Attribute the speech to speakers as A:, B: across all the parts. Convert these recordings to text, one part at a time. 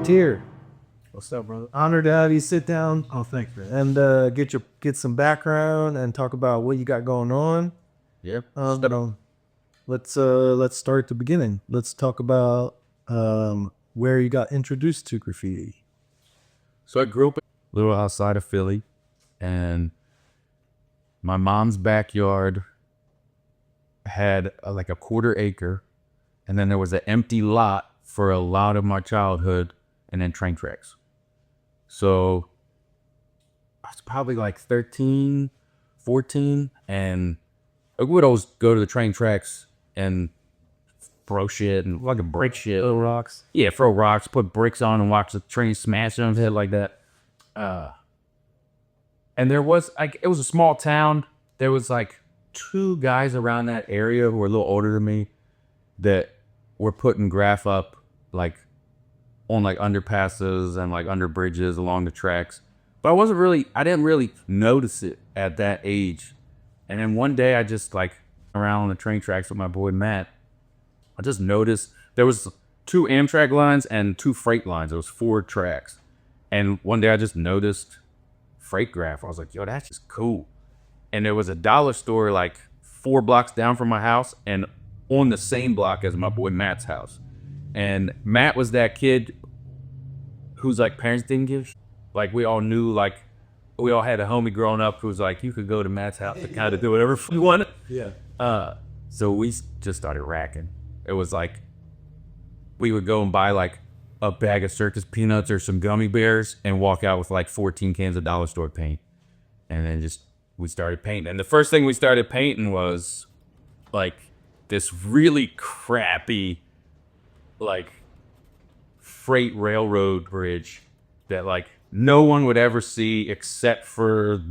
A: Teer,
B: What's up, brother?
A: honored to have you sit down
B: Oh, thanks, man.
A: and get some background and talk about what you got going on.
B: Yep.
A: Let's start at the beginning. Let's talk about where you got introduced to graffiti.
B: So I grew up a little outside of Philly, and my mom's backyard had like a quarter acre, and then there was an empty lot for a lot of my childhood, and then train tracks. So I was probably like 13, 14, and I would always go to the train tracks and throw shit and like a break shit.
A: Little rocks.
B: Yeah, throw rocks, put bricks on, and watch the train smash on his head like that. And there was like, it was a small town. There was like two guys around that area who were a little older than me that were putting graph up like on like underpasses and like under bridges along the tracks. But I didn't really notice it at that age. And then one day I just like around on the train tracks with my boy Matt. I just noticed there was 2 Amtrak lines and 2 freight lines. There was 4 tracks. And one day I just noticed freight graph. I was like, yo, that's just cool. And there was a dollar store like 4 blocks down from my house and on the same block as my boy Matt's house. And Matt was that kid whose like parents didn't give a shit. Like we all knew, like we all had a homie growing up who was like, you could go to Matt's house to kind of do whatever you wanted.
A: Yeah.
B: So we just started racking. It was like we would go and buy like a bag of circus peanuts or some gummy bears and walk out with like 14 cans of dollar store paint. And then just we started painting. And the first thing we started painting was like this really crappy like freight railroad bridge that like no one would ever see except for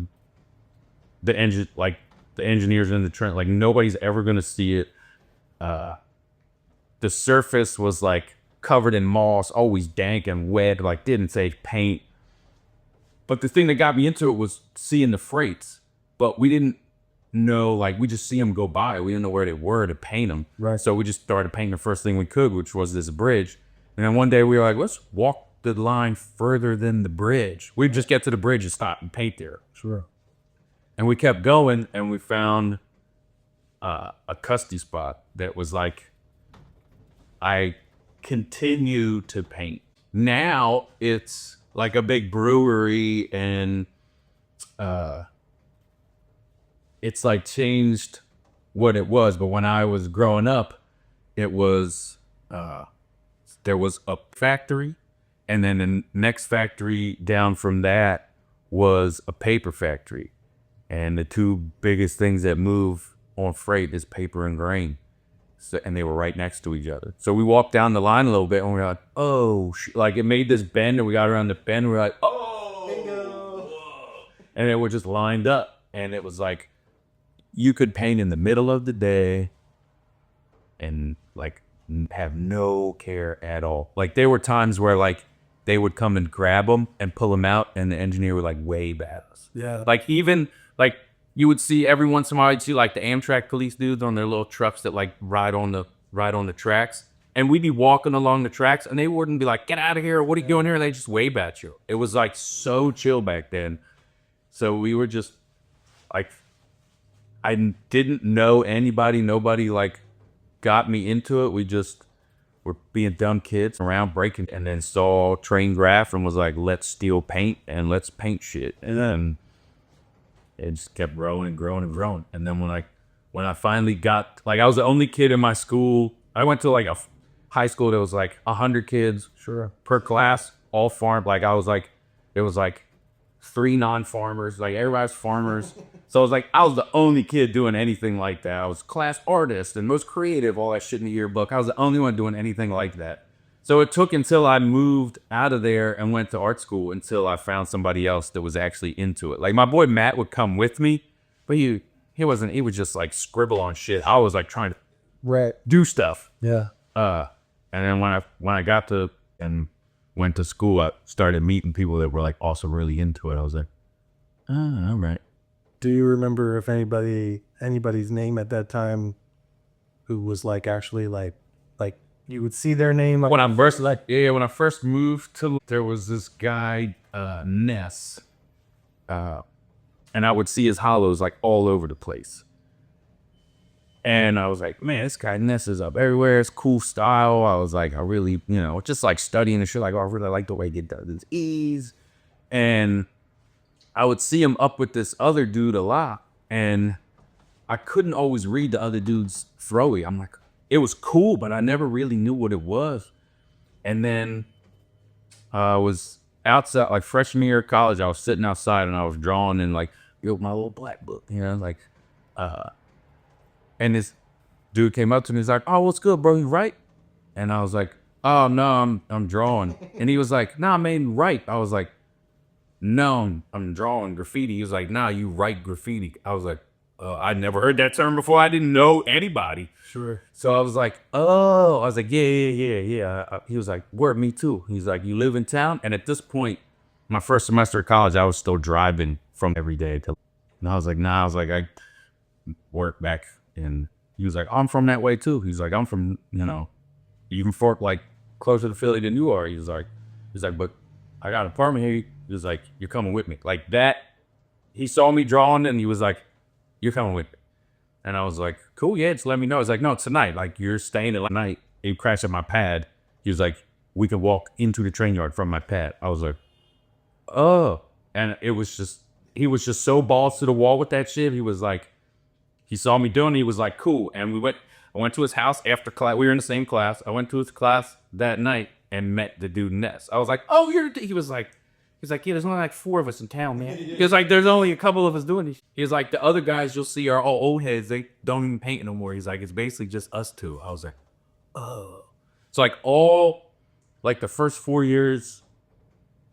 B: the engine, like the engineers in the train. Like nobody's ever gonna see it. The surface was like covered in moss, always dank and wet, like didn't say paint. But the thing that got me into it was seeing the freights. But we didn't know, like we just see them go by. We didn't know where they were to paint them.
A: Right.
B: So we just started painting the first thing we could, which was this bridge. And then one day we were like, let's walk the line further than the bridge. We'd just get to the bridge and stop and paint there.
A: Sure.
B: And we kept going, and we found a custy spot that was like, I continue to paint. Now it's like a big brewery, and it's like changed what it was. But when I was growing up, it was there was a factory, and then the next factory down from that was a paper factory. And the 2 biggest things that move on freight is paper and grain. So, and they were right next to each other. So we walked down the line a little bit and we were like, oh, like it made this bend and we got around the bend and we were like, oh, bingo. And it was just lined up. And it was like, you could paint in the middle of the day and like have no care at all. Like there were times where like they would come and grab them and pull them out and the engineer would like wave at us.
A: Yeah.
B: Like even like you would see every once in a while, you'd see like the Amtrak police dudes on their little trucks that like ride on the tracks. And we'd be walking along the tracks and they wouldn't be like, get out of here. What are you doing here? And they just wave at you. It was like so chill back then. So we were just like, I didn't know anybody. Nobody like got me into it. We just were being dumb kids around breaking, and then saw train graph and was like, let's steal paint and let's paint shit. And then it just kept growing and growing and growing. And then when I finally got, like I was the only kid in my school. I went to like a high school that was like 100 kids per class, all farm. Like I was like, it was like 3 non-farmers, like everybody's farmers. So I was the only kid doing anything like that. I was class artist and most creative, all that shit in the yearbook. I was the only one doing anything like that. So it took until I moved out of there and went to art school until I found somebody else that was actually into it. Like my boy Matt would come with me, but he would just like scribble on shit. I was like trying to do stuff.
A: Yeah.
B: And then when I got to and went to school, I started meeting people that were like also really into it. I was like, oh, all right.
A: Do you remember if anybody's name at that time who was like actually like You would see their name.
B: When I first when I first moved to, there was this guy Ness, and I would see his hollows like all over the place. And I was like, man, this guy Ness is up everywhere. It's cool style. I was like, I really, just like studying and shit. Like, oh, I really like the way he does his ease. And I would see him up with this other dude a lot. And I couldn't always read the other dude's throwy. I'm like, it was cool, but I never really knew what it was. And then I was outside, like freshman year of college, I was sitting outside and I was drawing in like, my little black book, and this dude came up to me. He's like, "Oh, what's good, bro? You write?" And I was like, "Oh no, I'm drawing." And he was like, "Nah, man, write." I was like, "No, I'm drawing graffiti." He was like, "Nah, you write graffiti." I was like, "I never heard that term before. I didn't know anybody."
A: Sure.
B: So I was like, "Oh," I was like, "Yeah." He was like, "Word, me too." He's like, "You live in town?" And at this point, my first semester of college, I was still driving from every day to. And I was like, "Nah," I was like, "I work back." And he was like, "I'm from that way too." He's like, "I'm from, even Fork, like closer to Philly than you are." He's like, "But I got an apartment here." He was like, "You're coming with me." Like that. He saw me drawing and he was like, "You're coming with me." And I was like, "Cool, yeah, just let me know." It's like, "No, tonight, like you're staying at night." He crashed at my pad. He was like, "We could walk into the train yard from my pad." I was like, "Oh." And he was just so balls to the wall with that shit. He was like, he saw me doing it. He was like, "Cool." And I went to his house after class. We were in the same class. I went to his class that night and met the dude Ness. I was like, "Oh, he was like, "Yeah, there's only like 4 of us in town, man." He was like, "There's only a couple of us doing this." He was like, "The other guys you'll see are all old heads. They don't even paint no more." He's like, "It's basically just us two." I was like, "Oh." So like the first 4 years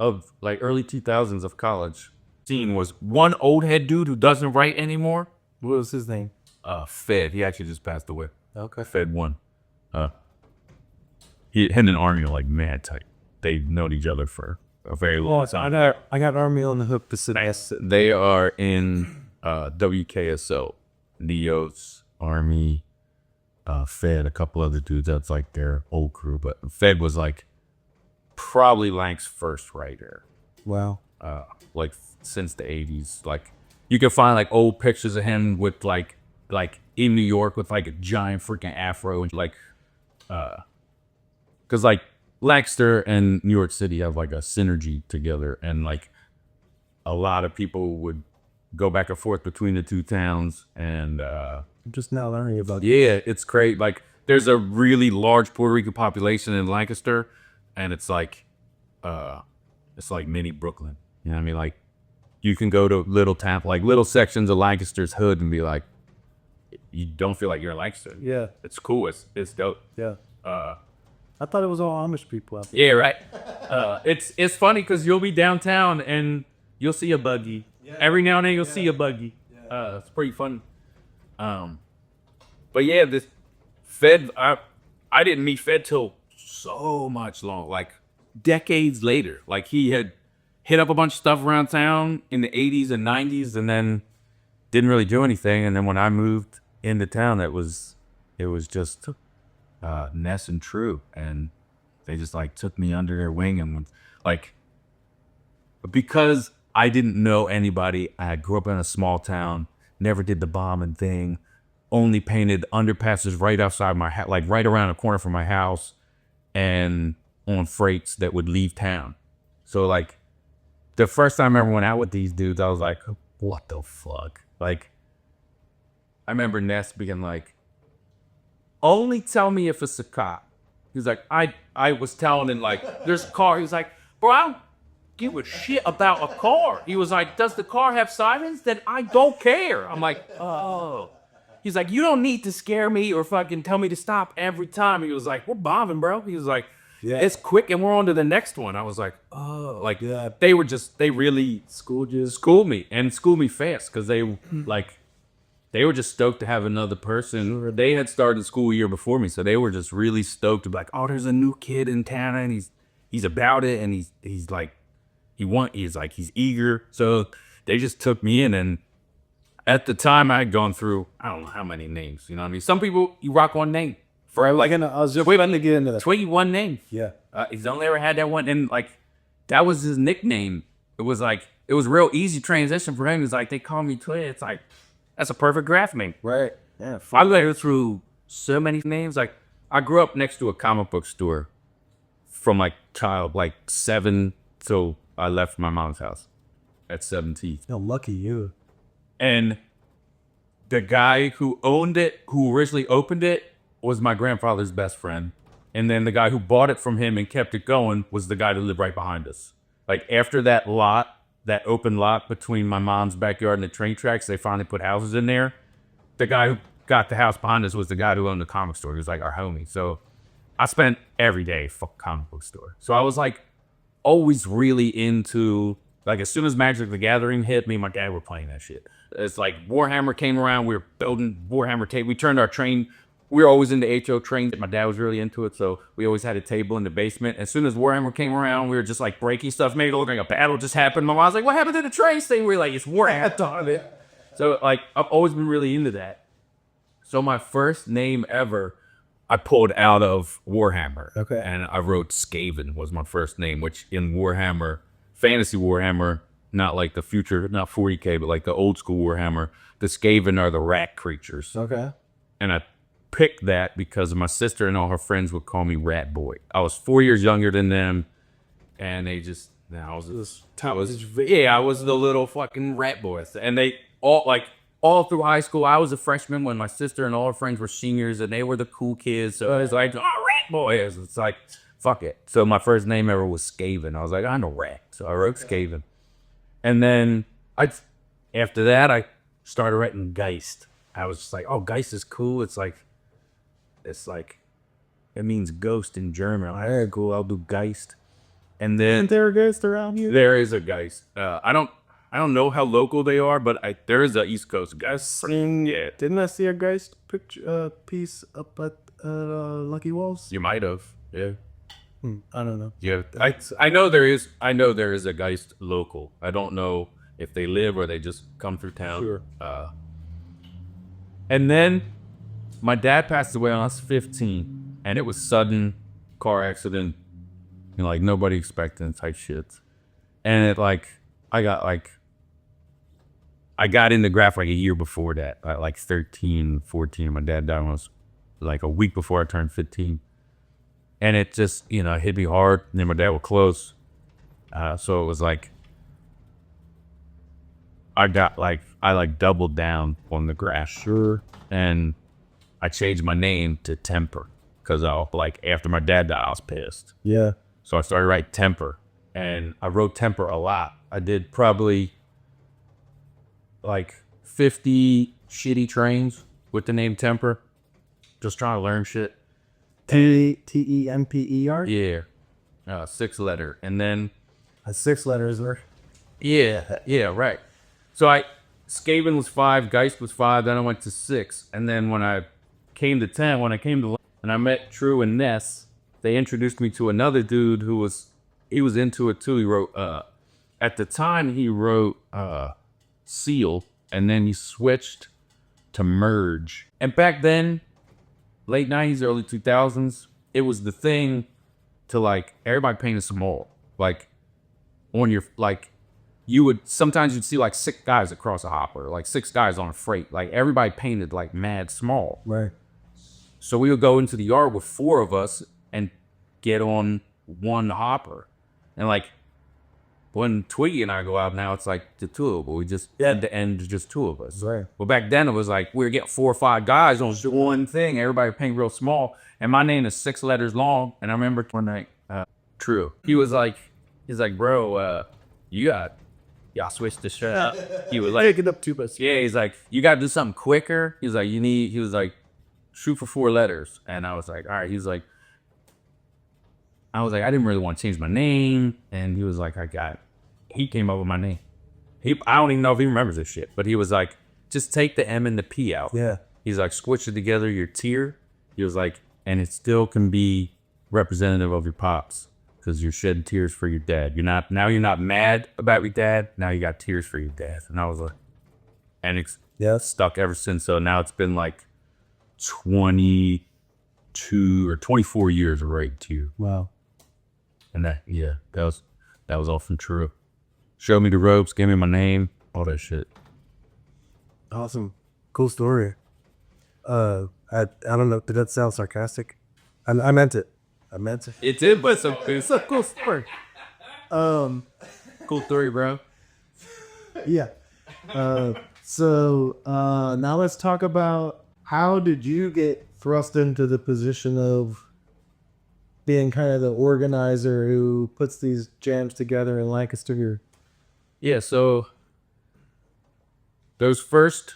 B: of like early 2000s of college scene was one old head dude who doesn't write anymore.
A: What was his name?
B: Fed. He actually just passed away.
A: Okay.
B: Fed one. Him and Army are like mad tight. They've known each other for a very long time.
A: I got Army on the hook Pacific.
B: They are in WKSO, Neos, Army, Fed, a couple other dudes. That's like their old crew. But Fed was like probably Lank's first writer.
A: Wow.
B: Like since the 80s. Like you can find like old pictures of him with like in New York with like a giant freaking afro and like because like Lancaster and New York City have like a synergy together, and like a lot of people would go back and forth between the two towns. And
A: I'm just now learning about
B: yeah, it's great. Like there's a really large Puerto Rican population in Lancaster, and it's like mini Brooklyn. You know what I mean? Like you can go to little sections of Lancaster's hood and be like, you don't feel like you're in Lancaster.
A: Yeah.
B: It's cool. It's dope.
A: Yeah. I thought it was all Amish people out there.
B: Yeah, right. It's funny because you'll be downtown and you'll see a buggy. Yeah. Every now and then you'll see a buggy. Yeah. It's pretty fun. But yeah, this Fed, I didn't meet Fed till so much long, like decades later. Like he had hit up a bunch of stuff around town in the 80s and 90s and then didn't really do anything. And then when I moved into town, it was just Ness and True, and they just like took me under their wing. And like, because I didn't know anybody, I grew up in a small town, never did the bombing thing, only painted underpasses right outside my house, like right around the corner from my house, and on freights that would leave town. So like the first time I ever went out with these dudes, I was like, what the fuck? Like, I remember Ness being like, only tell me if it's a cop. He's like, I was telling him like, there's a car. He was like, bro, I don't give a shit about a car. He was like, does the car have sirens? Then I don't care. I'm like, oh. He's like, you don't need to scare me or fucking tell me to stop every time. He was like, we're bombing, bro. He was like, yeah, it's quick and we're on to the next one. I was like, oh, like yeah. They really schooled me and schooled me fast because they were just stoked to have another person. They had started school a year before me, so they were just really stoked to be like, oh, there's a new kid in town and he's about it and he's eager. So they just took me in, and at the time I had gone through I don't know how many names. You know what I mean? Some people you rock one name forever. Like,
A: I was just waiting to get into that.
B: Twiggy one name.
A: Yeah.
B: He's only ever had that one, and like that was his nickname. It was like it was real easy transition for him. It's like they call me Twig. It's like that's a perfect graph name.
A: Right. Yeah.
B: I lived through so many names. Like I grew up next to a comic book store from like 7 till I left my mom's house at 17.
A: No, lucky you.
B: And the guy who owned it, who originally opened it, was my grandfather's best friend. And then the guy who bought it from him and kept it going was the guy that lived right behind us. Like after that lot, that open lot between my mom's backyard and the train tracks, they finally put houses in there. The guy who got the house behind us was the guy who owned the comic store. He was like our homie. So I spent every day at a comic book store. So I was like always really into, like as soon as Magic the Gathering hit, me and my dad were playing that shit. It's like Warhammer came around, we were building Warhammer tape. We turned our train, we were always into HO trains. My dad was really into it, so we always had a table in the basement. As soon as Warhammer came around, we were just like breaking stuff, made it look like a battle just happened. My mom was like, what happened to the trains thing? We were like, it's Warhammer. So like, I've always been really into that. So my first name ever, I pulled out of Warhammer.
A: Okay.
B: And I wrote Skaven was my first name, which in Warhammer, fantasy Warhammer, not like the future, not 40K, but like the old school Warhammer, the Skaven are the rat creatures.
A: Okay.
B: And I picked that because my sister and all her friends would call me Rat Boy. I was 4 years younger than them, and they just, I was the little fucking rat boy. And they all through high school, I was a freshman when my sister and all her friends were seniors, and they were the cool kids. So it was like, oh, Rat Boy. It's like, fuck it. So my first name ever was Skaven. I was like, I know rat. So I wrote Skaven. And then after that, I started writing Geist. I was just like, oh, Geist is cool. It's like, it means ghost in German. I'm like, all right, cool, I'll do Geist. And then
A: Isn't there a ghost around here?
B: there is a Geist. I don't know how local they are, but there is a East Coast Geist. Yeah,
A: Didn't I see a ghost picture piece up at Lucky Walls?
B: you might have. Yeah,
A: I don't know.
B: yeah. I know there is. I know there is a Geist local. I don't know if they live or they just come through town.
A: Sure.
B: And then my dad passed away when I was 15, and it was sudden car accident, like nobody expecting type shit. And it I got into graph like a year before that, like 13, 14. My dad died when I was like a week before I turned 15. And it just, hit me hard. And then my dad was close. So it was like, I doubled down on the graph. Sure. And I changed my name to Temper because after my dad died, I was pissed.
A: Yeah.
B: So I started writing Temper, and I wrote Temper a lot. I did probably like 50 shitty trains with the name Temper, just trying to learn shit.
A: Temper?
B: Yeah, 6 letter, and then
A: 6 letters, or?
B: yeah, right. So Skaven was 5, Geist was 5, then I went to 6, and then when I came to 10, and I met True and Ness, they introduced me to another dude who was into it too. He wrote at the time he wrote Seal, and then he switched to Merge. And back then, late 90s, early 2000s, it was the thing to everybody painted small. On your sometimes you'd see 6 guys across a hopper, 6 guys on a freight. Everybody painted mad small.
A: Right.
B: So we would go into the yard with 4 of us and get on one hopper. And when Twiggy and I go out now, it's the 2 of us. We just at the end, just 2 of us.
A: Right.
B: Well, back then it was we were getting 4 or 5 guys on one thing. Everybody paint real small. And my name is 6 letters long. And I remember one night, True. He's like, bro, y'all switch the shirt up. He was
A: Make it up 2 bus.
B: yeah, he's like, you gotta do something quicker. He was like, shoot for 4 letters. And I was like, all right. I didn't really want to change my name. And he was like, he came up with my name. I don't even know if he remembers this shit, but he was like, just take the M and the P out.
A: Yeah.
B: He's like, switch it together, your Teer. He was like, and it still can be representative of your pops because you're shedding tears for your dad. You're not mad about your dad. Now you got tears for your dad. And I was like, and it's stuck ever since. So now it's been 20 22 or 24 years right too.
A: Wow.
B: And that was all from True. Showed me the ropes, gave me my name, all that shit.
A: Awesome. Cool story. I don't know. Did that sound sarcastic? I meant it. I meant it.
B: It did, but it's a cool story.
A: Cool
B: story, bro.
A: Yeah. So now let's talk about how did you get thrust into the position of being kind of the organizer who puts these jams together in Lancaster?
B: Yeah, so those first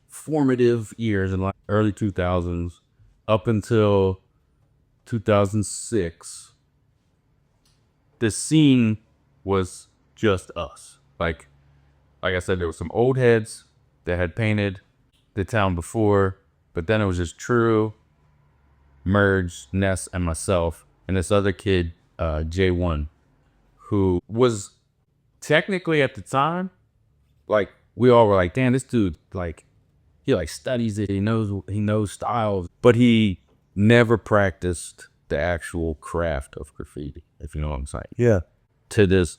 B: formative years in like early 2000s up until 2006, the scene was just us. Like I said, there were some old heads that had painted the town before, but then it was just True, Merge, Ness, and myself, and this other kid, J1, who was technically at the time, like we all were like, damn, this dude, like, he like studies it, he knows styles, but he never practiced the actual craft of graffiti, if you know what I'm saying.
A: Yeah.
B: To this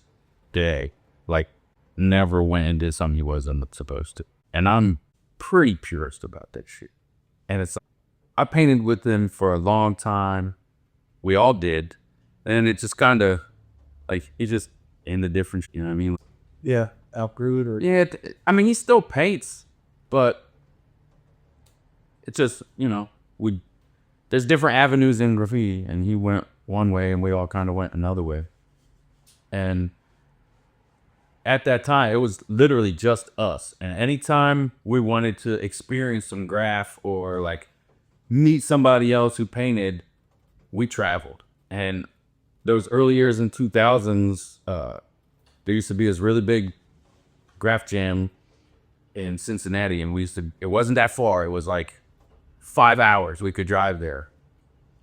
B: day, like, never went and did something he wasn't supposed to. And I'm pretty purist about that shit. And it's, I painted with him for a long time. We all did. And it just kind of, like, he just in the different, you know what I mean?
A: Yeah. Outgrew it, or
B: Yeah, I mean, he still paints, but it's just, you know, there's different avenues in graffiti, and he went one way and we all kind of went another way. And at that time, it was literally just us. And anytime we wanted to experience some graph or like meet somebody else who painted, we traveled. And those early years in 2000s, there used to be this really big graph jam in Cincinnati, and it wasn't that far. It was like 5 hours we could drive there.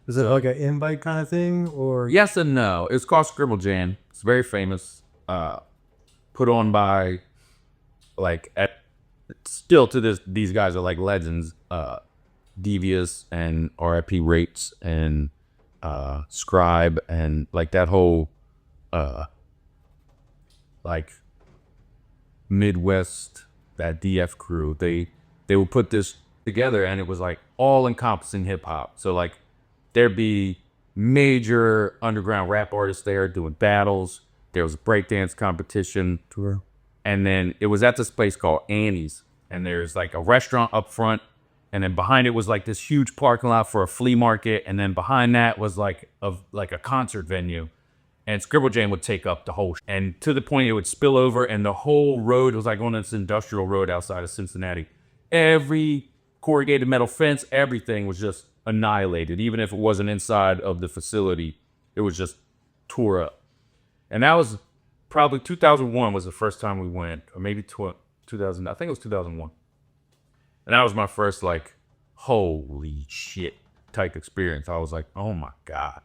A: is it like an invite kind of thing, or?
B: Yes and no. It's called Scribble Jam. It's very famous. Put on by, like, still to these guys are like legends. Devious and RIP Rates and Scribe and like that whole like Midwest, that DF crew. They would put this together, and it was like all encompassing hip hop. So like there'd be major underground rap artists there doing battles. There was a breakdance competition tour. And then it was at this place called Annie's. And there's like a restaurant up front. And then behind it was like this huge parking lot for a flea market. And then behind that was like a concert venue. And Scribble Jam would take up the whole, and to the point it would spill over, and the whole road was like on this industrial road outside of Cincinnati. Every corrugated metal fence, everything was just annihilated. Even if it wasn't inside of the facility, it was just tore up. And that was probably 2001 was the first time we went, or maybe 2000. I think it was 2001. And that was my first like, holy shit type experience. I was like, oh my God.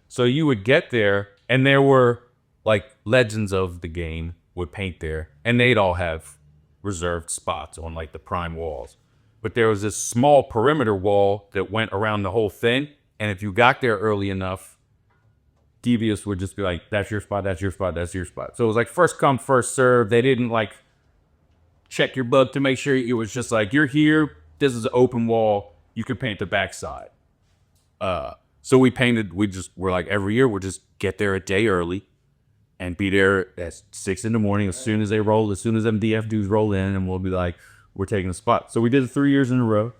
B: So you would get there, and there were like legends of the game would paint there, and they'd all have reserved spots on like the prime walls. But there was this small perimeter wall that went around the whole thing. And if you got there early enough, Devious would just be like, that's your spot, that's your spot, that's your spot. So it was like first come, first serve. They didn't like check your bug to make sure. It was just like, you're here, this is an open wall, you can paint the backside. So we we're like, every year we'll just get there a day early and be there at 6 a.m. as soon as them DF dudes roll in, and we'll be like, we're taking a spot. So we did it 3 years in a row.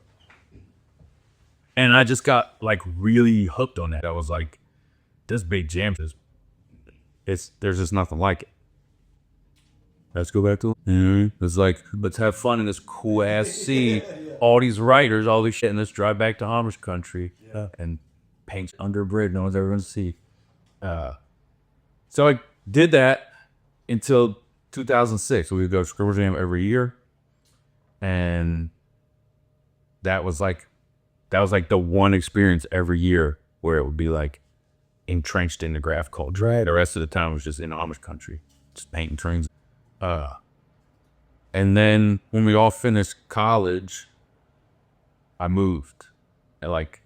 B: And I just got like really hooked on that. I was like, this big jam, there's just nothing like it. Let's go back to it. It's like, let's have fun in this cool ass scene. All these writers, all this shit, and let's drive back to Amish country and paint under a bridge no one's ever gonna see. So I did that until 2006. We would go to Scribble Jam every year. And that was like the one experience every year where it would be like entrenched in the graph culture.
A: Right.
B: The rest of the time was just in Amish country, just painting trains. And then when we all finished college, I moved. And like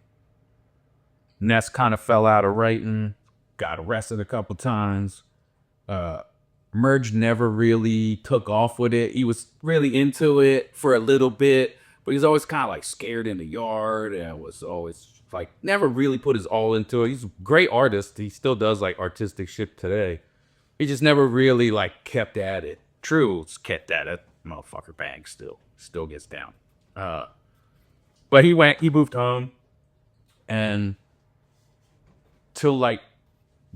B: Ness kind of fell out of writing, got arrested a couple times. Merge never really took off with it. He was really into it for a little bit, but he's always kind of like scared in the yard and was always like never really put his all into it. He's a great artist. He still does like artistic shit today. He just never really like kept at it. True's kept at it. Motherfucker bang still gets down. But he moved home and till like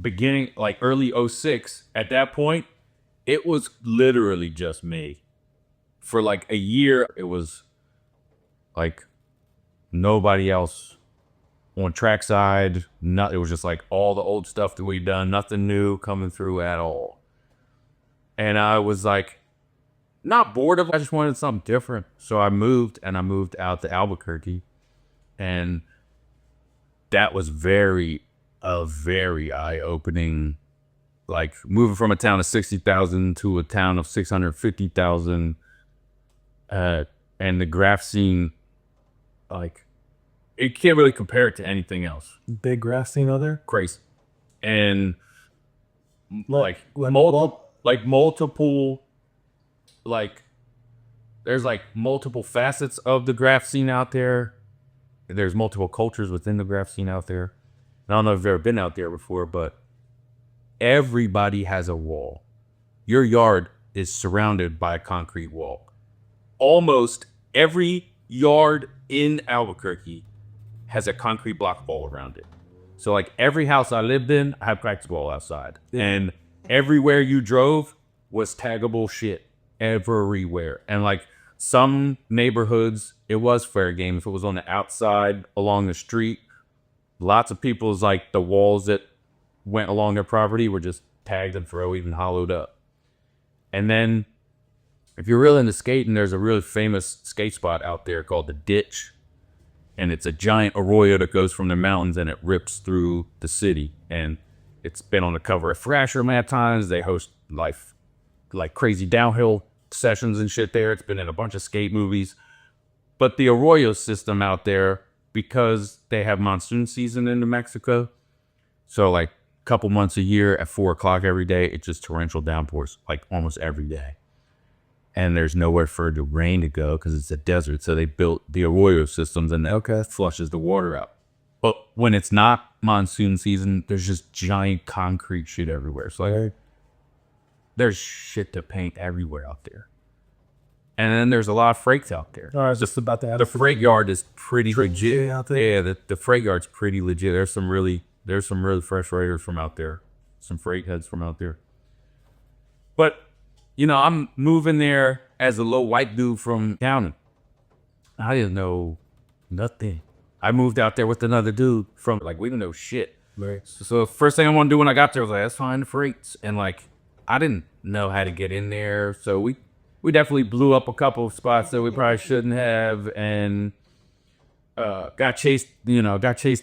B: beginning like early 06, at that point, it was literally just me. For like a year, it was like nobody else on trackside. It was just like all the old stuff that we'd done, nothing new coming through at all. And I was like, not bored of it, I just wanted something different. So I moved out to Albuquerque. And that was a very eye-opening, like moving from a town of 60,000 to a town of 650,000. And the graph scene, like, it can't really compare it to anything else.
A: Big graph scene out there?
B: Crazy. And there's like multiple facets of the graph scene out there. There's multiple cultures within the graph scene out there. And I don't know if you've ever been out there before, but everybody has a wall. Your yard is surrounded by a concrete wall. Almost every yard in Albuquerque has a concrete block wall around it. So like every house I lived in, I had practice wall outside. And everywhere you drove was taggable shit. Everywhere. And like some neighborhoods, it was fair game. If it was on the outside along the street, lots of people's like the walls that went along their property were just tagged and even hollowed up. And then if you're really into skating, there's a really famous skate spot out there called the Ditch. And it's a giant arroyo that goes from the mountains and it rips through the city. And it's been on the cover of Thrasher mad times. They host like crazy downhill sessions and shit there. It's been in a bunch of skate movies. But the arroyo system out there, because they have monsoon season in New Mexico, so like a couple months a year at 4 o'clock every day, it's just torrential downpours like almost every day. And there's nowhere for the rain to go because it's a desert. So they built the arroyo systems and that flushes the water out. But when it's not monsoon season, there's just giant concrete shit everywhere. So like, there's shit to paint everywhere out there. And then there's a lot of freights out there.
A: I was just about to ask.
B: The freight yard is pretty legit
A: out there.
B: Yeah, the freight yard's pretty legit. There's some really fresh freighters from out there. Some freight heads from out there. But, you know, I'm moving there as a little white dude from Downey. I didn't know nothing. I moved out there with another dude from, like, we didn't know shit.
A: Right.
B: So the first thing I wanted to do when I got there was like, let's find the freights. And like, I didn't know how to get in there. So we definitely blew up a couple of spots that we probably shouldn't have, and got chased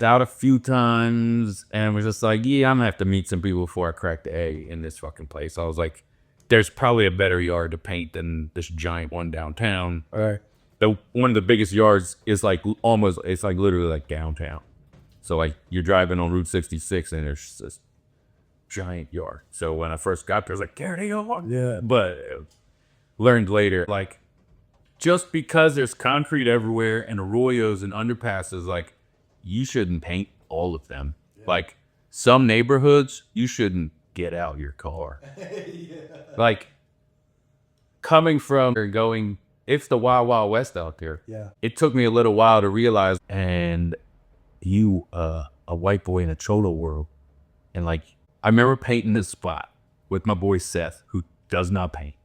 B: out a few times, and was just like, yeah, I'm gonna have to meet some people before I crack the egg in this fucking place. I was like, there's probably a better yard to paint than this giant one downtown.
A: All right.
B: One of the biggest yards is like it's like literally like downtown. So like you're driving on Route 66 and there's this giant yard. So when I first got there, I was like, there they are.
A: Yeah.
B: But learned later, like, just because there's concrete everywhere and arroyos and underpasses, like, you shouldn't paint all of them. Yeah. Like, some neighborhoods, you shouldn't get out your car. Yeah. Like, coming from or going, it's the Wild Wild West out there.
A: Yeah.
B: It took me a little while to realize, and you, a white boy in a cholo world. And like, I remember painting this spot with my boy Seth, who does not paint.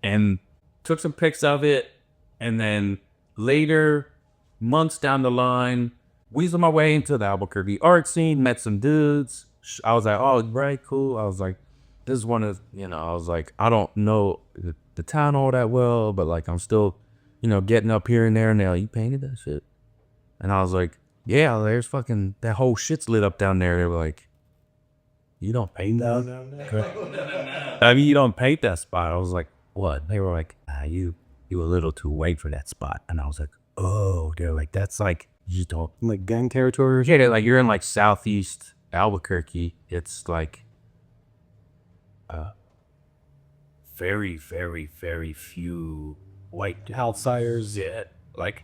B: And took some pics of it, and then later, months down the line, weaseled my way into the Albuquerque art scene, met some dudes. I was like, oh, right, cool. I was like, this is one of, I was like, I don't know the town all that well, but like, I'm still, getting up here and there, and they're like, you painted that shit? And I was like, yeah, there's fucking, that whole shit's lit up down there. They were like, you don't paint that? No. I mean, you don't paint that spot. I was like, what? They were like, you a little too white for that spot. And I was like, oh, they're like, that's like You just don't.
A: Like gang territory or
B: Yeah, like you're in like southeast Albuquerque. It's like very, very, very few white
A: outsiders.
B: Yeah, like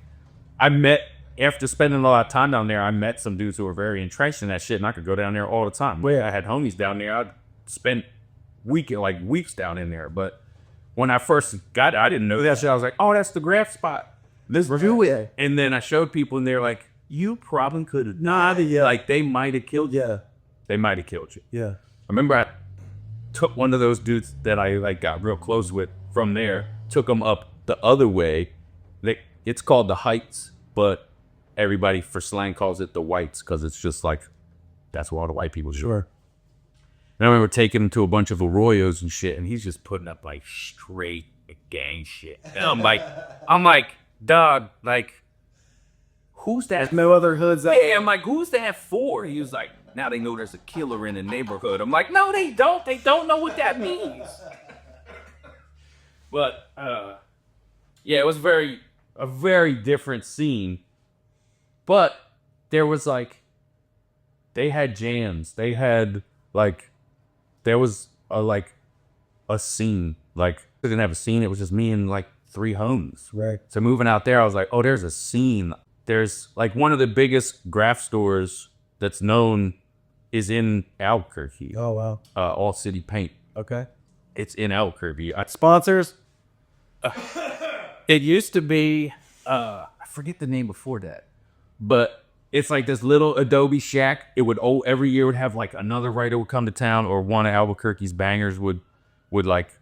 B: I met after spending a lot of time down there. I met some dudes who were very entrenched in that shit, and I could go down there all the time.
A: Yeah.
B: I had homies down there. I'd spend weeks down in there. But when I first got, I didn't know that shit. I was like, oh, that's the graph spot. This
A: Review it.
B: And then I showed people, and they're like, you probably could have.
A: Yeah.
B: Like they might have killed you.
A: Yeah.
B: They might have killed you.
A: Yeah.
B: I remember I took one of those dudes that I like got real close with from there, took him up the other way. It's called the Heights, but everybody for slang calls it the Whites because it's just like that's where all the white people do.
A: Sure.
B: And I remember taking him to a bunch of arroyos and shit, and he's just putting up like straight gang shit. And I'm like, dog, like, who's that?
A: No other hoods out.
B: Yeah, I'm like, who's that for? He was like, now they know there's a killer in the neighborhood. I'm like, no, they don't. They don't know what that means. But yeah, it was a very different scene. But there was like, they had jams. They had like, there was a scene. Like, they didn't have a scene. It was just me and like 3 homies.
A: Right.
B: So moving out there, I was like, oh, there's a scene. There's like one of the biggest graph stores that's known is in Albuquerque.
A: Oh, wow.
B: All City Paint.
A: Okay.
B: It's in Albuquerque.
A: Sponsors?
B: It used to be, I forget the name before that, but it's like this little Adobe shack. It would every year would have like another writer would come to town, or one of Albuquerque's bangers would like,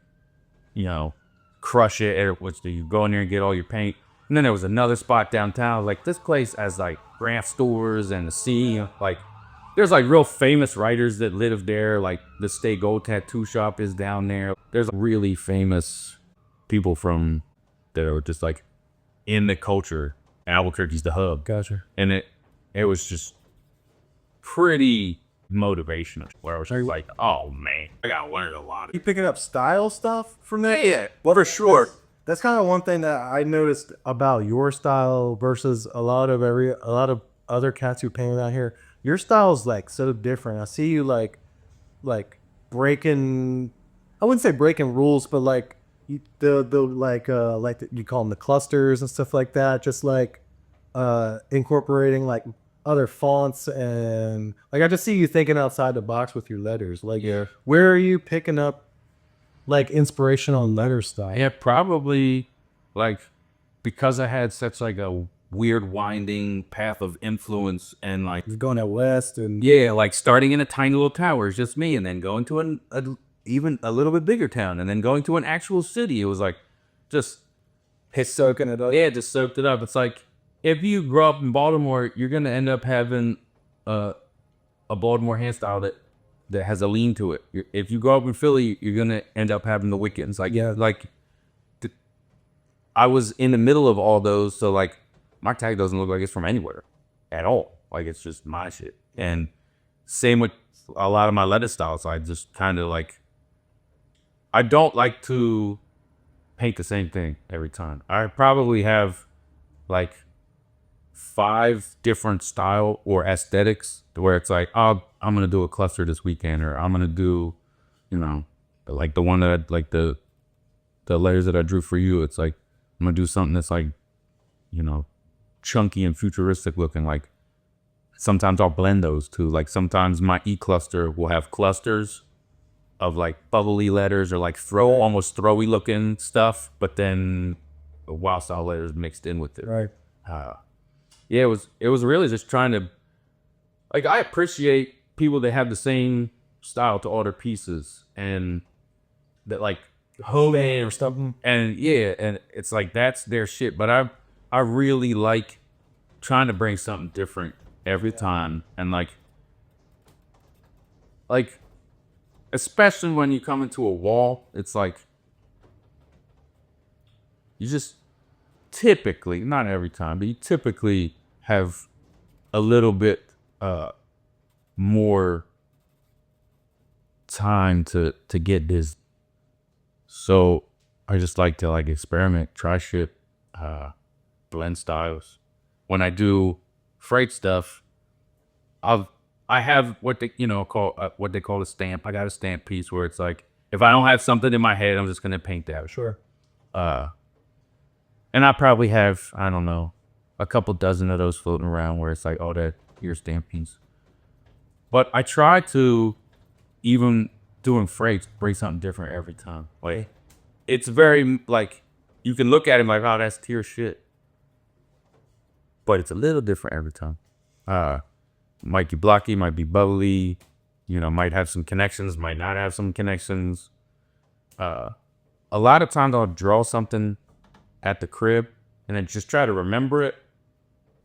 B: you know, crush it. Which you go in there and get all your paint. And then there was another spot downtown. Like this place has like graph stores and the scene. Like there's like real famous writers that live there. Like the Stay Gold Tattoo Shop is down there. There's really famous people from that are just like in the culture. Albuquerque's the hub.
A: Gotcha.
B: And it was just pretty motivational. Where I was like, oh man, I gotta learn a lot.
A: You picking up style stuff from there?
B: Yeah, well, for sure.
A: That's kind of one thing that I noticed about your style versus a lot of other cats who paint out here. Your style is like so different. I see you like breaking, I wouldn't say breaking rules, but like you call them the clusters and stuff like that. Just like incorporating like other fonts, and like I just see you thinking outside the box with your letters. Like,
B: Yeah.
A: Where are you picking up like inspiration on letter style?
B: Yeah, probably like because I had such like a weird winding path of influence, and like
A: You're going out west, and
B: yeah, like starting in a tiny little tower is just me, and then going to even a little bit bigger town, and then going to an actual city. It was like just
A: soaking it up.
B: yeah, just soaked it up. It's like if you grow up in Baltimore, you're gonna end up having a Baltimore hand style that has a lean to it. If you grow up in Philly, you're gonna end up having the Wiccans. Like
A: Yeah.
B: I was in the middle of all those, so like my tag doesn't look like it's from anywhere at all. Like it's just my shit. And same with a lot of my letter styles. I just kind of like, I don't like to paint the same thing every time. I probably have like 5 different style or aesthetics to where it's like, oh, I'm gonna do a cluster this weekend, or I'm gonna do, you know, like the one that I like the letters that I drew for you. It's like I'm gonna do something that's like, you know, chunky and futuristic looking. Like sometimes I'll blend those two. Like sometimes my E cluster will have clusters of like bubbly letters or like almost throwy looking stuff, but then the wild style letters mixed in with it.
A: Right.
B: Yeah, it was really just trying to, like, I appreciate people that have the same style to all their pieces, and that like
A: Homemade or something.
B: and yeah, and it's like that's their shit. But I really like trying to bring something different every time, and like especially when you come into a wall, it's like you just typically, not every time, but you typically have a little bit more time to get this. So I just like to like experiment, try shit, blend styles. When I do freight stuff, I have what they call what they call a stamp. I got a stamp piece where it's like if I don't have something in my head, I'm just gonna paint that.
A: Sure.
B: And I probably have, I don't know, a couple dozen of those floating around where it's like, oh, that your stamp piece. But I try to, even doing freights, bring something different every time. Like, it's very, like, you can look at it like, oh, that's Teer shit. But it's a little different every time. Might be blocky, might be bubbly, might have some connections, might not have some connections. A lot of times I'll draw something at the crib and then just try to remember it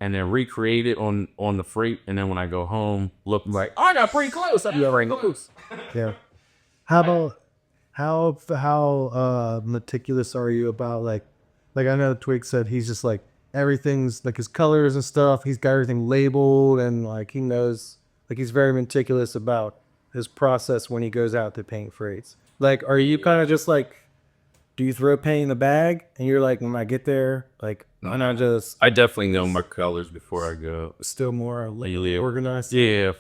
B: and then recreate it on the freight. And then when I go home, look like, oh, I got pretty close. I got pretty close.
A: Yeah. How about how meticulous are you about like I know Twig said he's just like everything's like his colors and stuff. He's got everything labeled and like he knows like he's very meticulous about his process when he goes out to paint freights. Like, are you kind of just like, do you throw paint in the bag and you're like, when I get there, like, why not just
B: I definitely know my colors before I go.
A: still more organized?
B: Yeah.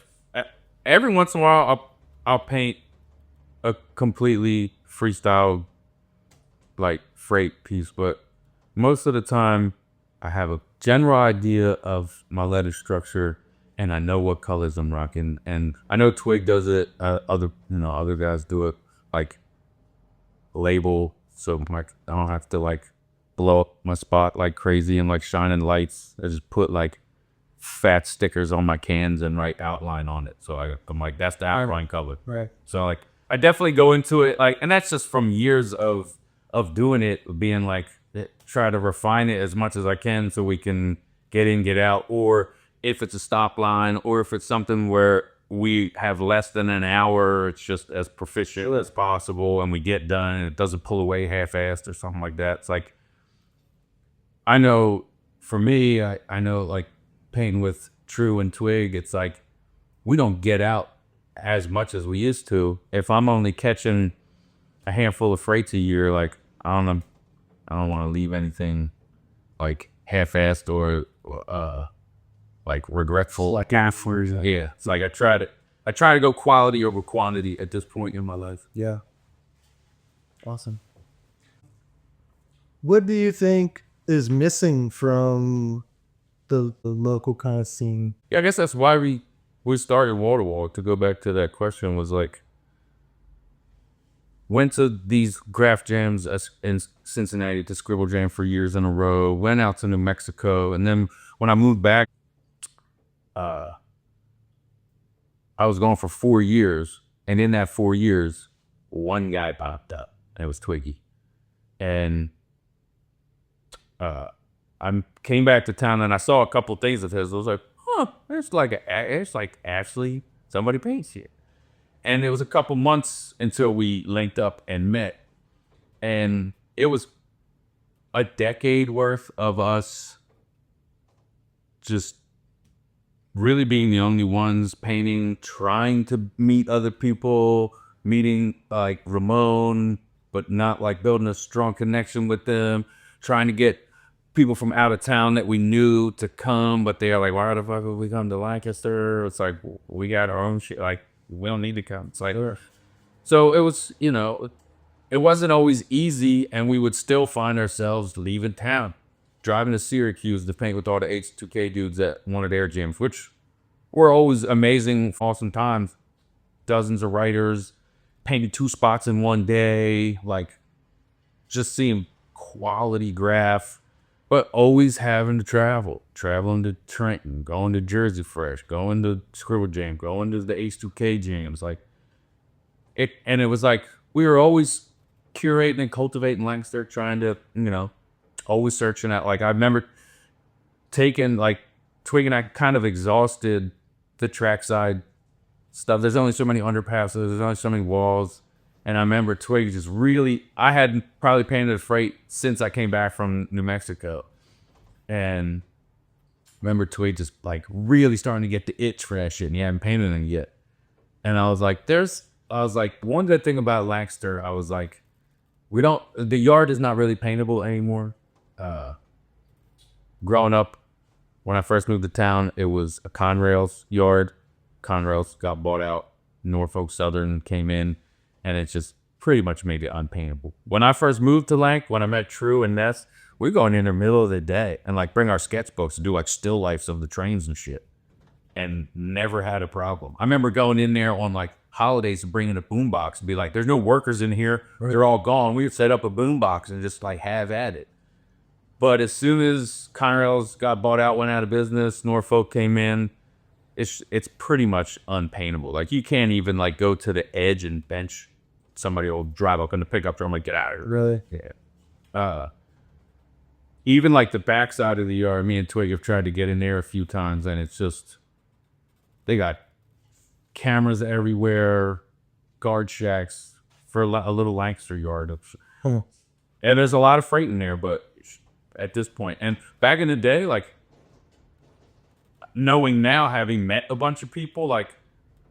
B: Every once in a while, I'll paint a completely freestyle like freight piece, but most of the time I have a general idea of my letter structure and I know what colors I'm rocking. And I know Twig does it. Other guys do it like label, so I don't have to like blow up my spot like crazy and like shining lights. I just put like fat stickers on my cans and write outline on it. So I'm like, that's the outline color.
A: Right.
B: So like I definitely go into it like, and that's just from years of doing it, being like, try to refine it as much as I can so we can get in, get out, or if it's a stop line, or if it's something where we have less than an hour, it's just as proficient as possible and we get done and it doesn't pull away half-assed or something like that. It's like, I know for me, I know like painting with True and Twig, it's like we don't get out as much as we used to. If I'm only catching a handful of freights a year, like I don't want to leave anything like half-assed or like regretful.
A: Like afterwards.
B: Yeah, it's like I try to go quality over quantity at this point in my life.
A: Yeah. Awesome. What do you think is missing from the local kind of scene?
B: Yeah, I guess that's why we started Waterwalk, to go back to that question, was like, went to these graph jams in Cincinnati, to Scribble Jam for years in a row, went out to New Mexico, and then when I moved back, I was gone for 4 years, and in that 4 years, one guy popped up, and it was Twiggy. And I came back to town and I saw a couple things of his. I was like, huh, it's like actually somebody paints here. And it was a couple months until we linked up and met. And it was a decade worth of us just really being the only ones painting, trying to meet other people, meeting like Ramon, but not like building a strong connection with them, trying to get people from out of town that we knew to come, but they're like, why the fuck would we come to Lancaster? It's like, we got our own shit. Like, we don't need to come. It's like, so it was, it wasn't always easy, and we would still find ourselves leaving town, driving to Syracuse to paint with all the H2K dudes at one of their gyms, which were always amazing, awesome times. Dozens of writers, painted 2 spots in one day, like just seeing quality graph, but always having to traveling to Trenton, going to Jersey Fresh, going to Scribble Jam, going to the H2K jams, like it. And it was like, we were always curating and cultivating Lancaster, trying to, always searching out. Like I remember taking like Twig and I kind of exhausted the trackside stuff. There's only so many underpasses, there's only so many walls. And I remember Twig just really, I hadn't probably painted a freight since I came back from New Mexico. And I remember Twig just like really starting to get the itch for that shit, and he hadn't painted them yet. And I was like, one good thing about Lancaster, I was like, the yard is not really paintable anymore. Growing up, When I first moved to town, it was a Conrail's yard. Conrail's got bought out. Norfolk Southern came in, and it just pretty much made it unpaintable. When I first moved to Lanc, when I met True and Ness, we're going in the middle of the day and like bring our sketchbooks to do like still lifes of the trains and shit, and never had a problem. I remember going in there on like holidays and bringing a boombox and be like, "There's no workers in here; they're all gone." We would set up a boombox and just like have at it. But as soon as Conrail's got bought out, went out of business, Norfolk came in, it's pretty much unpaintable. Like you can't even like go to the edge and bench. Somebody will drive up in the pickup truck and like, get out of here.
A: Really?
B: Yeah. Even like the backside of the yard, me and Twig have tried to get in there a few times, and it's just, they got cameras everywhere, guard shacks for a little Lancaster yard. And there's a lot of freight in there, but at this point, and back in the day, like knowing now, having met a bunch of people, like,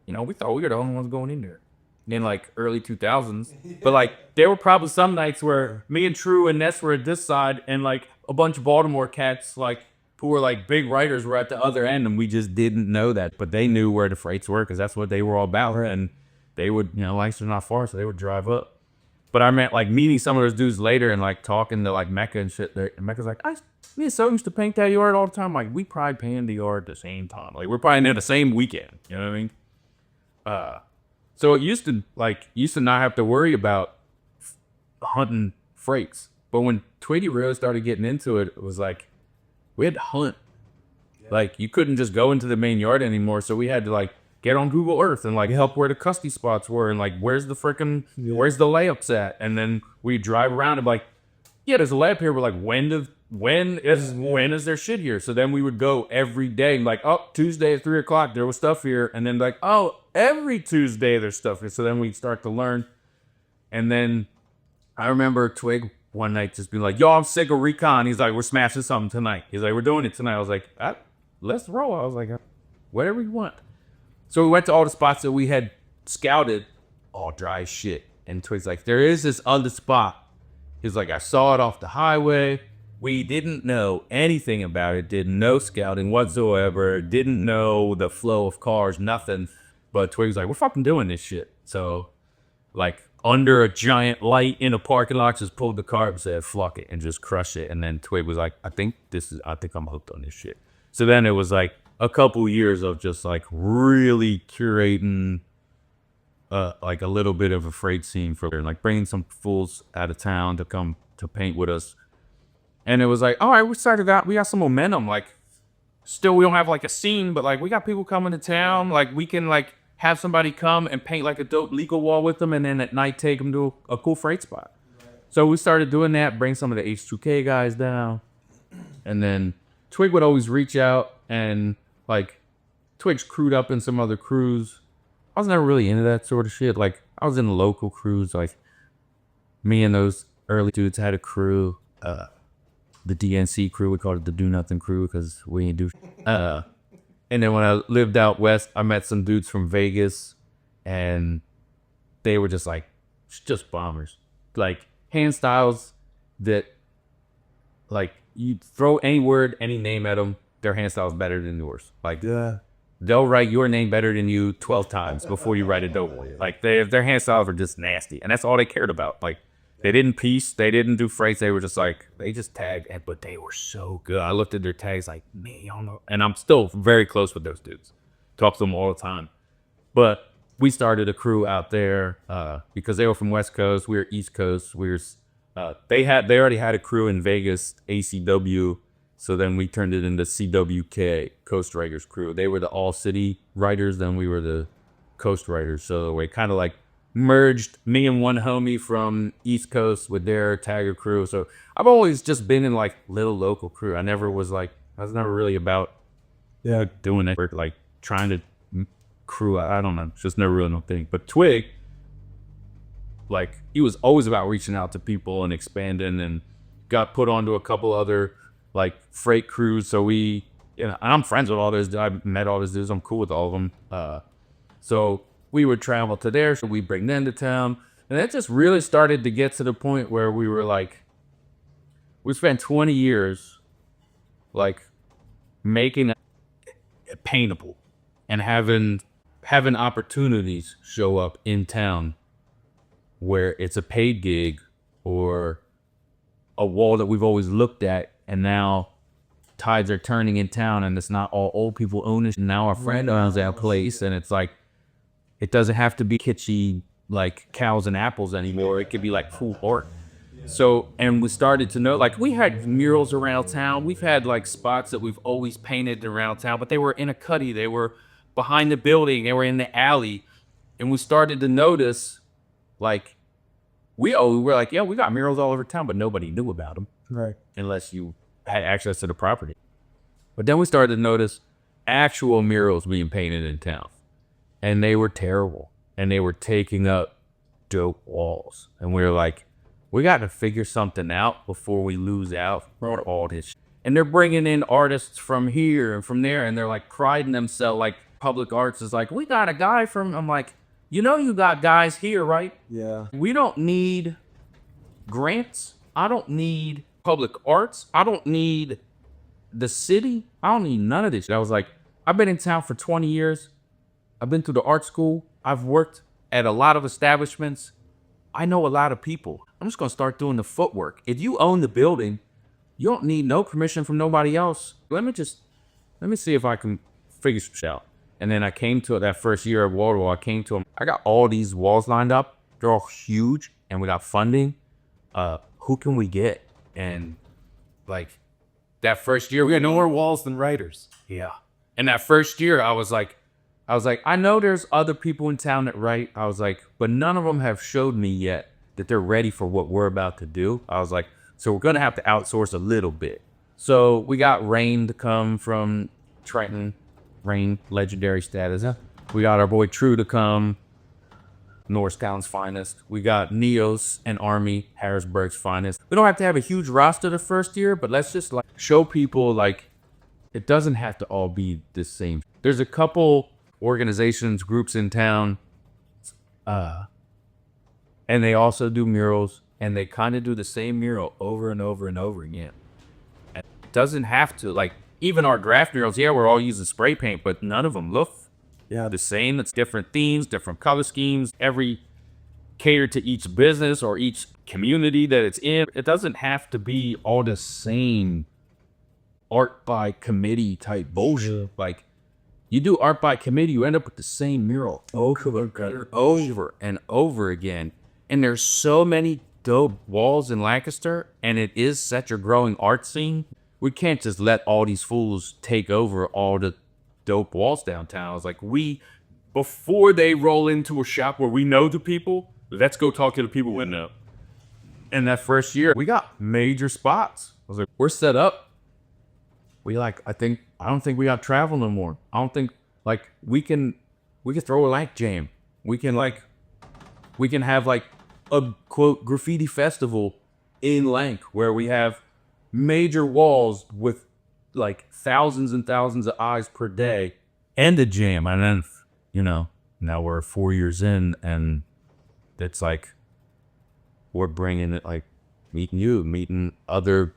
B: you know, we thought we were the only ones going in there in like early 2000s. But like there were probably some nights where me and True and Ness were at this side, and like a bunch of Baltimore cats like who were like big writers were at the other end, and we just didn't know that. But they knew where the freights were because that's what they were all about. And they would, you know, Lancaster's not far, so they would drive up. But I meant like meeting some of those dudes later and like talking to like Mecca and shit. And Mecca's like, me and So used to paint that yard all the time. Like we probably painted the yard at the same time. Like we're probably there the same weekend. You know what I mean? So it used to not have to worry about hunting freights. But when Twiggy really started getting into it, it was like we had to hunt. Yeah. Like you couldn't just go into the main yard anymore. So we had to like get on Google Earth and like help where the custy spots were and like where's the where's the layups at? And then we drive around and be like, yeah, there's a layup here. We're like, when is there shit here? So then we would go every day, like, oh, Tuesday at 3:00 there was stuff here, and then like, oh, every Tuesday there's stuff here. So then we'd start to learn. And then I remember Twig one night just being like, yo, I'm sick of recon. He's like, we're smashing something tonight. He's like, we're doing it tonight. I was like, let's roll. I was like, whatever you want. So we went to all the spots that we had scouted, all dry as shit. And Twig's like, there is this other spot. He's like, I saw it off the highway. We didn't know anything about it, did no scouting whatsoever, didn't know the flow of cars, nothing. But Twig's like, we're fucking doing this shit. So, like, under a giant light in a parking lot, just pulled the car up and said, fuck it, and just crushed it. And then Twig was like, I think I'm hooked on this shit. So then it was like a couple years of just like really curating like a little bit of a freight scene for like bringing some fools out of town to come to paint with us. And it was like, all right, we got some momentum. Like, still, we don't have like a scene, but like we got people coming to town. Like we can like have somebody come and paint like a dope legal wall with them, and then at night take them to a cool freight spot. Right. So we started doing that, bring some of the H2K guys down, and then Twig would always reach out and like Twig's crewed up in some other crews. I was never really into that sort of shit. Like I was in the local crews. Like me and those early dudes had a crew. The DNC crew, we called it the Do Nothing crew because we ain't do. And then when I lived out west, I met some dudes from Vegas, and they were just like, just bombers. Like hand styles that, like you throw any word, any name at them, their hand style is better than yours. Like
A: yeah.
B: They'll write your name better than you 12 times before you write a dope one. Like their hand styles are just nasty, and that's all they cared about. Like. They didn't piece. They didn't do freights. They were just like, they just tagged, but they were so good. I looked at their tags like, man, y'all know. And I'm still very close with those dudes. Talk to them all the time. But we started a crew out there because they were from West Coast. We were East Coast. They already had a crew in Vegas, ACW. So then we turned it into CWK, Coast Writers crew. They were the all city writers. Then we were the Coast Writers. So we kind of like merged me and one homie from East Coast with their tagger crew. So I've always just been in like little local crew. I was never really about doing it, like trying to crew. I don't know. It's just never really no thing. But Twig, like he was always about reaching out to people and expanding, and got put onto a couple other like freight crews. So I'm friends with all those. I met all those dudes. I'm cool with all of them. So we would travel to there, so we bring them to town. And that just really started to get to the point where we were like, we spent 20 years, like making it paintable and having opportunities show up in town where it's a paid gig or a wall that we've always looked at, and now tides are turning in town and it's not all old people own it. Now our friend owns that place, and it's like, it doesn't have to be kitschy like cows and apples anymore. It could be like cool art. So, and we started to know, like, we had murals around town. We've had like spots that we've always painted around town, but they were in a cutty. They were behind the building. They were in the alley. And we started to notice, like, we were like, yeah, we got murals all over town, but nobody knew about them.
A: Right.
B: Unless you had access to the property. But then we started to notice actual murals being painted in town. And they were terrible. And they were taking up dope walls. And we were like, we got to figure something out before we lose out on all this shit. And they're bringing in artists from here and from there, and they're like priding themselves, like Public Arts is like, we got a guy from, I'm like, you know, you got guys here, right?
A: Yeah.
B: We don't need grants. I don't need Public Arts. I don't need the city. I don't need none of this. I was like, I've been in town for 20 years. I've been through the art school. I've worked at a lot of establishments. I know a lot of people. I'm just going to start doing the footwork. If you own the building, you don't need no permission from nobody else. Let me see if I can figure some shit out. And then I came to it that first year at Wall, I came to them. I got all these walls lined up. They're all huge, and we got funding. Who can we get? And like that first year,
A: We got no more walls than writers.
B: yeah. And that first year, I was like, I know there's other people in town that write. I was like, but none of them have showed me yet that they're ready for what we're about to do. I was like, so we're going to have to outsource a little bit. So we got Rain to come from Trenton. Rain, legendary status. We got our boy True to come, Norristown's finest. We got Neos and Army, Harrisburg's finest. We don't have to have a huge roster the first year, but let's just like show people like it doesn't have to all be the same. There's a couple organizations, groups in town, and they also do murals, and they kind of do the same mural over and over and over again. And it doesn't have to, like, even our graph murals, yeah, we're all using spray paint, but none of them look the same. It's different themes, different color schemes, every cater to each business or each community that it's in. It doesn't have to be all the same art by committee type bullshit.
A: Sure.
B: Like, you do art by committee, you end up with the same mural over and over again. And there's so many dope walls in Lancaster, and it is such a growing art scene. We can't just let all these fools take over all the dope walls downtown. It's like, before they roll into a shop where we know the people, let's go talk to the people we know. And that first year, we got major spots. I was like, we're set up. I don't think we got travel no more. I don't think, like, we can throw a Lank jam. We can have like a quote graffiti festival in Lank where we have major walls with like thousands and thousands of eyes per day and a jam. And then, you know, now we're 4 years in, and it's like, we're bringing it, like, meeting other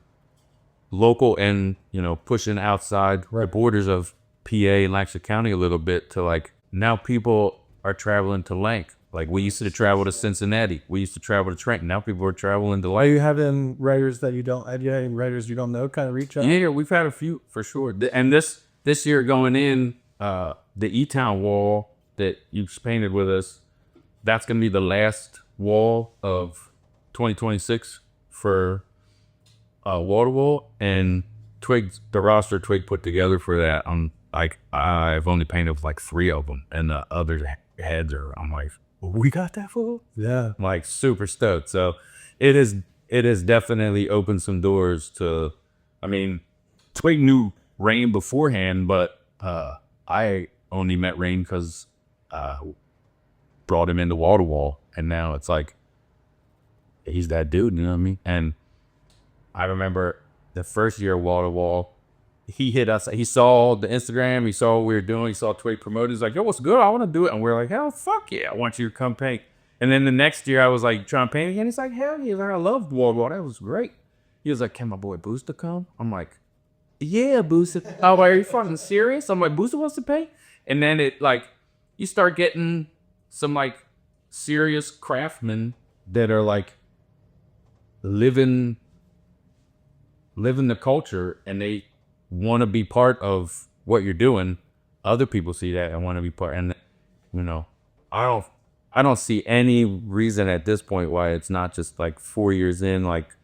B: local and, you know, pushing outside the borders of PA and Lancaster County a little bit to, like, now people are traveling to Lank. Like, we used to travel to Cincinnati. We used to travel to Trenton. Now people are traveling to
A: Are
B: Lank.
A: you having writers that you don't? Have you had any writers you don't know kind of reach out?
B: Yeah, we've had a few for sure. And this year going in, the E-Town wall that you painted with us, that's going to be the last wall of 2026 for wall to wall. And the roster Twig put together for that, I've only painted like 3 of them, and the other heads I'm like, we got that full?
A: Yeah.
B: I'm like super stoked. So it has definitely opened some doors to, I mean, Twig knew Rain beforehand, but I only met Rain because brought him into wall to wall, and now it's like he's that dude, you know what I mean? And I remember the first year wall to wall, he hit us. He saw the Instagram. He saw what we were doing. He saw Twig promoted. He's like, yo, what's good? I want to do it. And we're like, hell, fuck yeah. I want you to come paint. And then the next year I was like, trying to paint again. He's like, hell yeah. He's like, I loved wall to wall. That was great. He was like, can my boy Booster come? I'm like, yeah, Booster. Oh, are you fucking serious? I'm like, Booster wants to pay? And then it like, you start getting some like serious craftsmen that are like living the culture, and they want to be part of what you're doing. Other people see that and want to be part. And you know, I don't I don't see any reason at this point why it's not just like 4 years in, like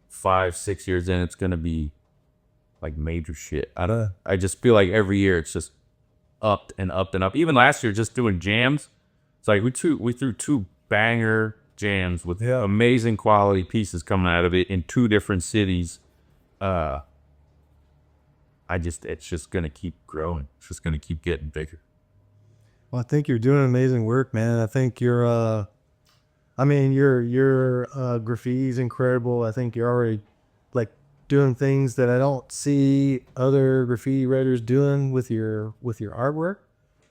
B: 5, 6 years in, it's gonna be like major shit. I just feel like every year it's just up and up and up. Even last year, just doing jams, it's like we threw two banger jams with amazing quality pieces coming out of it in two different cities. Uh, it's just gonna keep growing. It's just gonna keep getting bigger.
A: Well, I think you're doing amazing work, man. I think your graffiti is incredible. I think you're already like doing things that I don't see other graffiti writers doing with your artwork.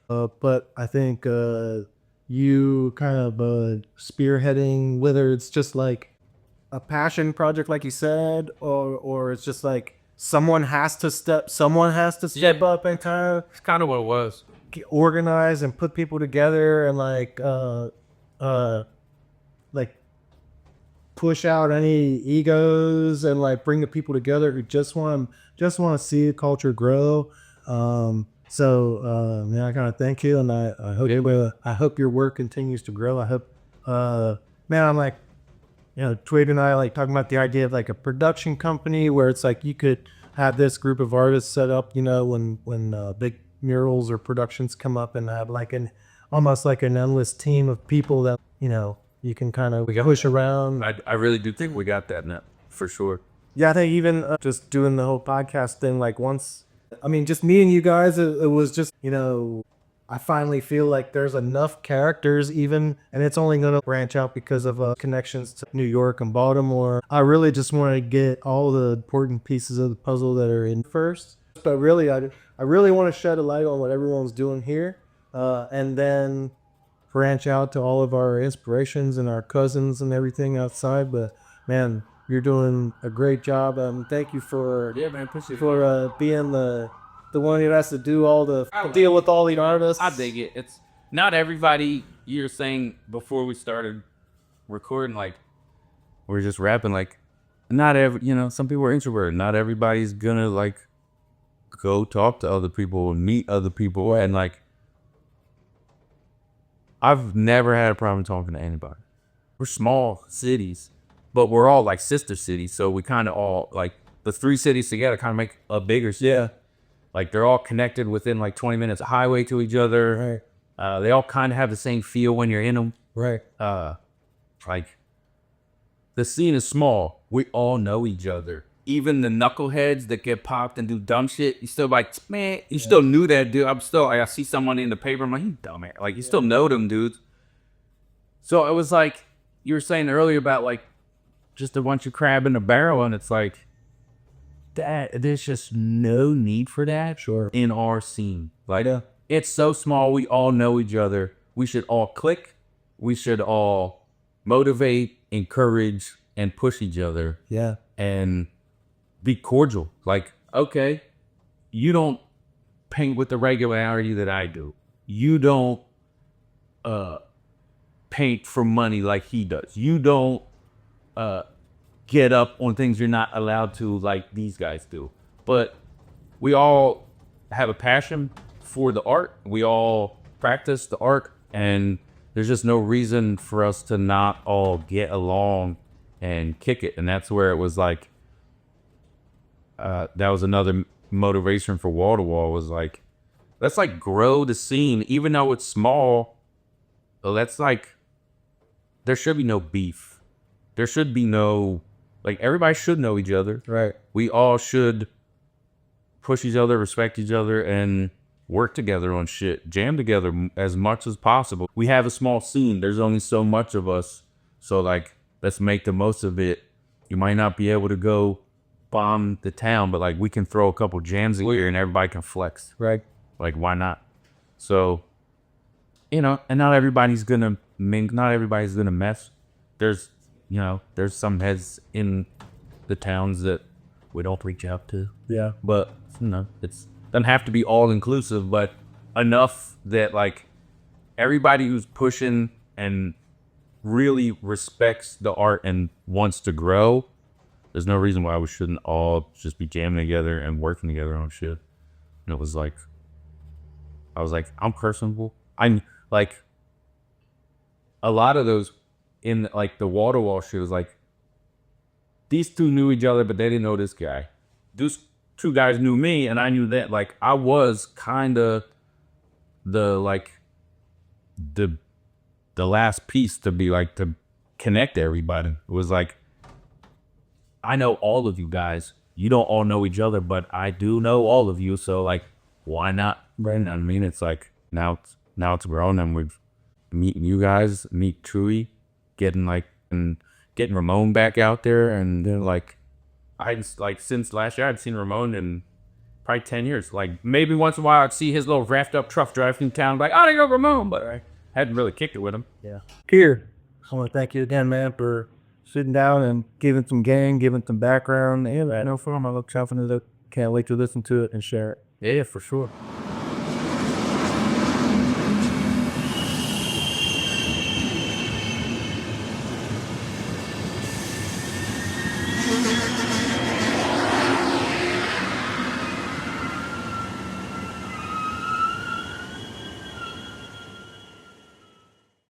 A: But I think you kind of spearheading, whether it's just like a passion project, like you said, or it's just like someone has to step up and kind of
B: It's kind of what it was.
A: organize and put people together and uh like push out any egos and like bring the people together who just want to see the culture grow. Yeah, I kind of thank you, and I hope your work continues to grow. I hope man, I'm like, Tweed and I like talking about the idea of like a production company where it's like you could have this group of artists set up, when big murals or productions come up, and have like almost like an endless team of people that you can kind of push around.
B: I really do think we got that now, for sure.
A: Yeah, I think even just doing the whole podcast thing, like once, I mean, just meeting you guys, it was just, I finally feel like there's enough characters even, and it's only going to branch out because of connections to New York and Baltimore. I really just want to get all the important pieces of the puzzle that are in first. But really, I really want to shed a light on what everyone's doing here, and then branch out to all of our inspirations and our cousins and everything outside. But man, you're doing a great job. Thank you for
B: Man, appreciate it.
A: being the one who has to do all the deal with all the artists.
B: I dig it. It's not everybody. You're saying before we started recording, like we're just rapping, like not every, some people are introverted. Not everybody's gonna like go talk to other people and meet other people, and like I've never had a problem talking to anybody. We're small cities, but we're all like sister cities, so we kind of all like the three cities together kind of make a bigger city.
A: Yeah,
B: Like they're all connected within like 20 minutes of highway to each other.
A: right,
B: They all kind of have the same feel when you're in them.
A: right.
B: Like the scene is small. We all know each other. Even the knuckleheads that get popped and do dumb shit, you still like, man, you still knew that dude. I see someone in the paper, I'm like, you dumbass. Like you still know them dudes. So it was like you were saying earlier about like just a bunch of crab in a barrel, and it's like that there's just no need for that
A: Sure.
B: in our scene. Like it's so small, we all know each other. We should all click. We should all motivate, encourage, and push each other.
A: Yeah,
B: And be cordial. Like, okay, you don't paint with the regularity that I do. You don't paint for money like he does. You don't get up on things you're not allowed to like these guys do. But we all have a passion for the art. We all practice the art, and there's just no reason for us to not all get along and kick it. And that's where it was like, that was another motivation for Wall to Wall, was like, let's like grow the scene, even though it's small. Let's like, there should be no beef. There should be no, like, everybody should know each other.
A: right.
B: We all should push each other, respect each other, and work together on shit. Jam together as much as possible. We have a small scene. There's only so much of us. So, like, let's make the most of it. You might not be able to go bomb the town, but, like, we can throw a couple jams in here and everybody can flex.
A: Right.
B: Like, why not? So, and not everybody's gonna mess. There's some heads in the towns that we don't reach out to.
A: Yeah.
B: But it's doesn't have to be all inclusive, but enough that like everybody who's pushing and really respects the art and wants to grow, there's no reason why we shouldn't all just be jamming together and working together on shit. And it was like, I was like, I'm personable. I'm like, a lot of those in like the water wall shit was like, these two knew each other, but they didn't know this guy. Those two guys knew me, and I knew that. Like, I was kind of the last piece to be like to connect everybody. It was like, I know all of you guys. You don't all know each other, but I do know all of you. So like, why not?
A: Right.
B: You know what I mean? It's like now it's grown, and we've meeting you guys, meet Chewy, getting Ramon back out there, and then like since last year I'd seen Ramon in probably 10 years. Like maybe once in a while I'd see his little wrapped up truck driving through town, like, oh, there you go Ramon, but I hadn't really kicked it with him.
A: Yeah. Teer, I want to thank you again, man, for sitting down and giving some giving some background. Yeah, no problem. I look confident. Can't wait to listen to it and share it.
B: Yeah, for sure.